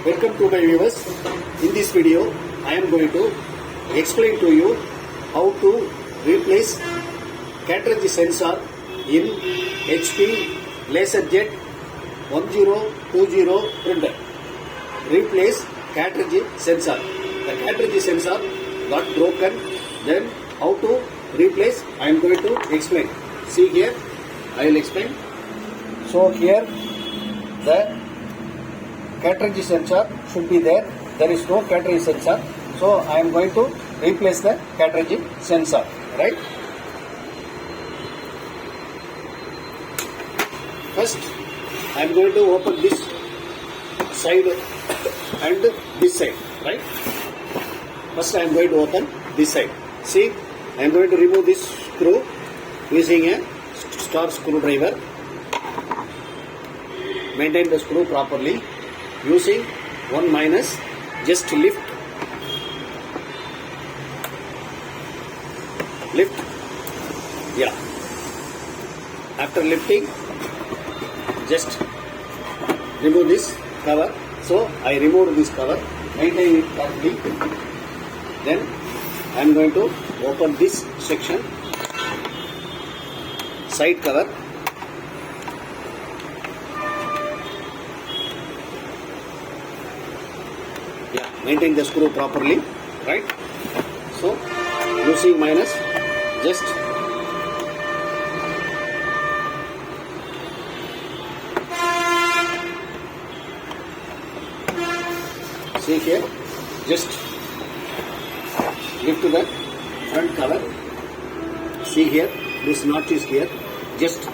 Welcome to my viewers. In this video, I am going to explain to you how to replace cartridge sensor in HP LaserJet 1020 printer. Replace cartridge sensor. The cartridge sensor got broken. Then how to replace? I am going to explain. See here, I will explain. So here the cartridge sensor should be there. There is no cartridge sensor. So I am going to replace the cartridge sensor. Right? First, I am going to open this side and this side. Right? First, I am going to open this side. See, I am going to remove this screw using a star screwdriver. Maintain the screw properly. Using 1 minus, just lift, yeah. After lifting, just remove this cover. So I removed this cover, maintain it properly. Then I am going to open this section, side cover. Maintain the screw properly, right? So, using minus, just see here, just lift the front cover. See here, this notch is here. Just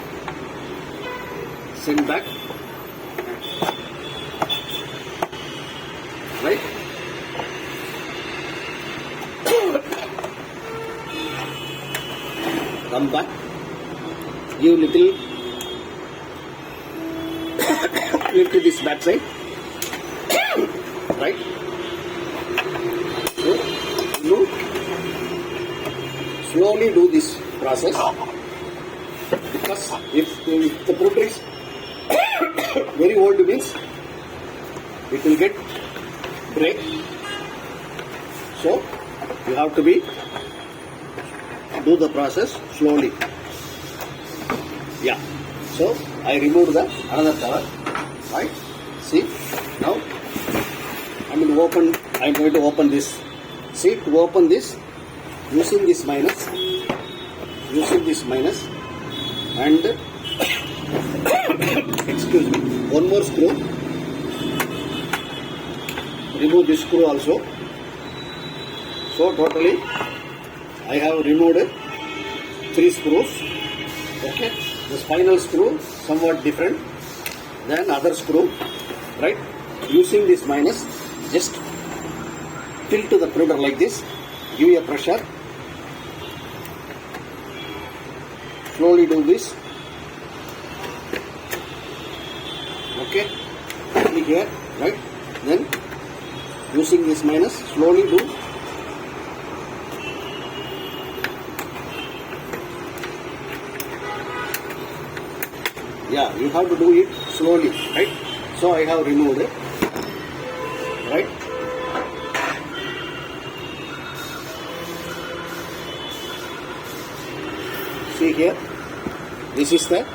send back, right? Come back, give little lift to this back side, right? So, you slowly do this process, because if the printer is very old means it will get break. So you have to do the process slowly. Yeah. So I removed the another cover. Right. See. Now I'm going to open this. See, to open this, using this minus, and excuse me, one more screw. Remove this screw also. So totally I have removed 3 screws. Okay, the spinal screw somewhat different than other screw. Right? Using this minus, just tilt to the printer like this. Give a pressure. Slowly do this. Okay. Here, right? Then using this minus, slowly do. Yeah, you have to do it slowly, right? So I have removed it, right? See here, this is the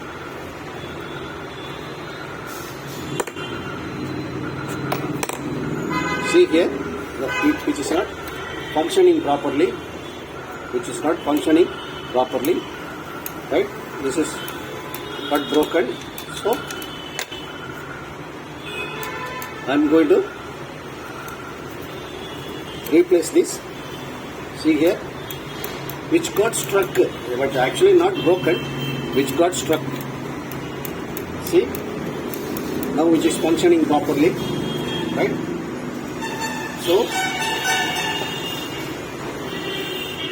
see here, which is not functioning properly, right? This is got broken. So I am going to replace this. See here, which got struck, but actually not broken, which got struck. See, now which is functioning properly, right? So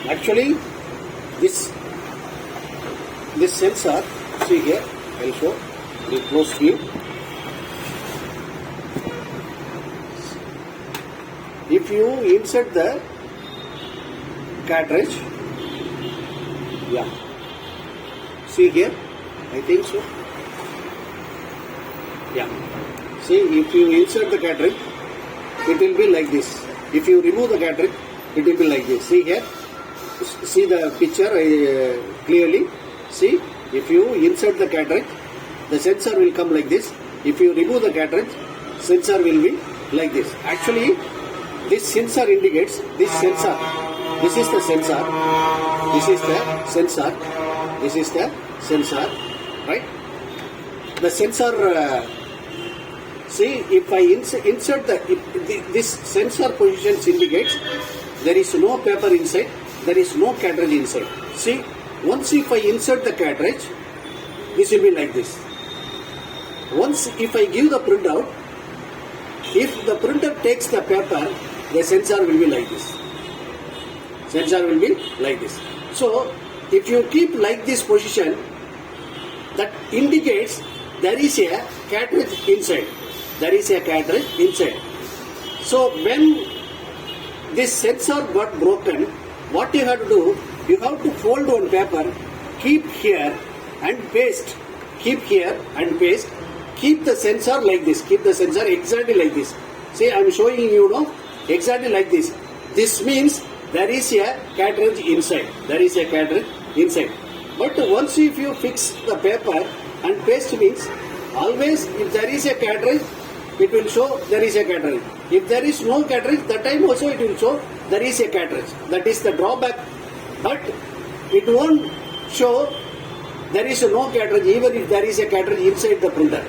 actually this sensor, see here, I will show very close view. If you insert the cartridge, yeah, see here, I think so. Yeah. See, if you insert the cartridge, it will be like this. If you remove the cartridge, it will be like this. See here, see the picture clearly. See, if you insert the cartridge, the sensor will come like this. If you remove the cartridge, sensor will be like this. Actually, this sensor indicates this sensor. This is the sensor. This is the sensor. This is the sensor, right? The sensor. See, if I insert this sensor positions indicates there is no paper inside. There is no cartridge inside. See, once if I insert the cartridge, this will be like this. Once if I give the printout, if the printer takes the paper, the sensor will be like this. Sensor will be like this. So, if you keep like this position, that indicates there is a cartridge inside. There is a cartridge inside. So, when this sensor got broken, what you have to do, you have to fold one paper, keep here and paste. Keep here and paste. Keep the sensor like this. Keep the sensor exactly like this. See, I am showing you now exactly like this. This means there is a cartridge inside. There is a cartridge inside. But once if you fix the paper and paste means, always if there is a cartridge, it will show there is a cartridge. If there is no cartridge, that time also it will show there is a cartridge. That is the drawback. But it won't show there is no cartridge even if there is a cartridge inside the printer.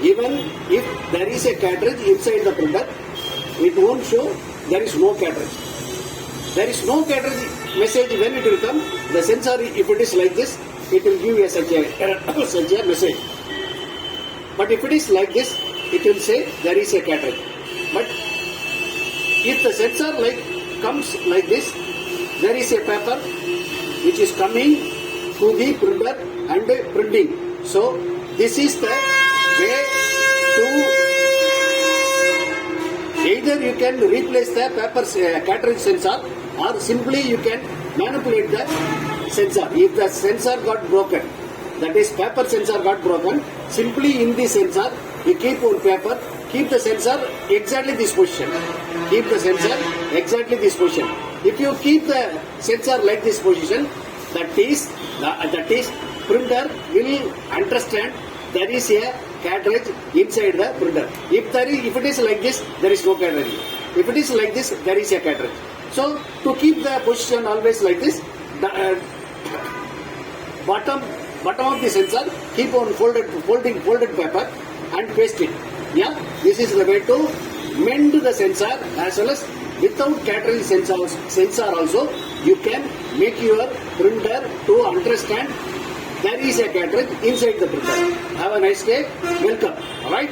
Even if there is a cartridge inside the printer, it won't show there is no cartridge. There is no cartridge message when it will come. The sensor, if it is like this, it will give you such a message. But if it is like this, it will say there is a cartridge. But if the sensor comes like this, there is a paper which is coming to the printer and printing. So this is the way to, either you can replace the paper cartridge sensor or simply you can manipulate the sensor. If the sensor got broken, that is paper sensor got broken, simply in the sensor you keep one paper, keep the sensor exactly this position. Keep the sensor exactly this position. If you keep the sensor like this position, that is printer will understand there is a cartridge inside the printer. If it is like this, there is no cartridge. If it is like this, there is a cartridge. So to keep the position always like this, the bottom of the sensor, keep on folded paper and paste it. Yeah, this is the way to mend the sensor, as well as without cartridge sensor also you can make your printer to understand there is a cartridge inside the printer. Have a nice day. Welcome. Alright.